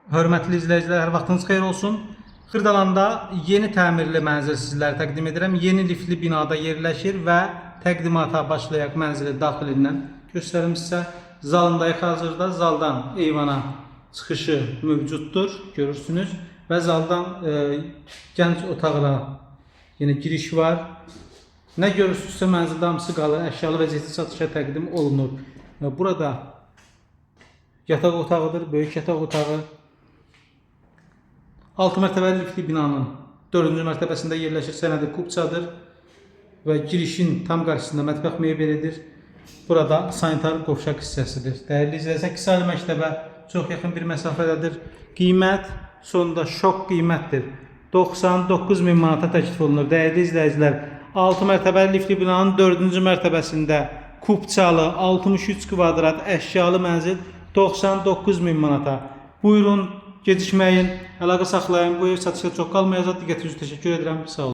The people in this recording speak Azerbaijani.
Hörmətli izləyicilər, hər vaxtınız xeyir olsun. Xırdalanda yeni təmirli mənzil sizlərə təqdim edirəm. Yeni liftli binada yerləşir və təqdimata başlayaq mənzili daxilindən göstərim sizə. Zalındayıq hazırda. Zaldan eyvana çıxışı mövcuddur, görürsünüz. Və zaldan gənc otağına yenə giriş var. Nə görürsünüzsə mənzildə hamısı qalır, əşyalı vəziyyətdə satışa təqdim olunur. Burada yataq otağıdır, böyük yataq otağı. 6 mərtəbəli liftli binanın 4-cü mərtəbəsində yerləşir, sənədi kubçadır və girişin tam qarşısında mətbəx mebelidir. Burada sanitar qovşaq hissəsidir. Dəyərli izləyicilər, 2 saylı məktəbə çox yaxın bir məsafədədir. Qiymət sonunda şok qiymətdir. 99.000 manata təklif olunur. Dəyərli izləyicilər, 6 mərtəbəli liftli binanın 4-cü mərtəbəsində kubçalı 63 kvadrat əşyalı mənzil 99.000 manata. Buyurun, gecikməyin, əlaqə saxlayın. Bu ev satışa çox qalmayacaq. Diqqətinizi təşəkkür edirəm. Sağ olun.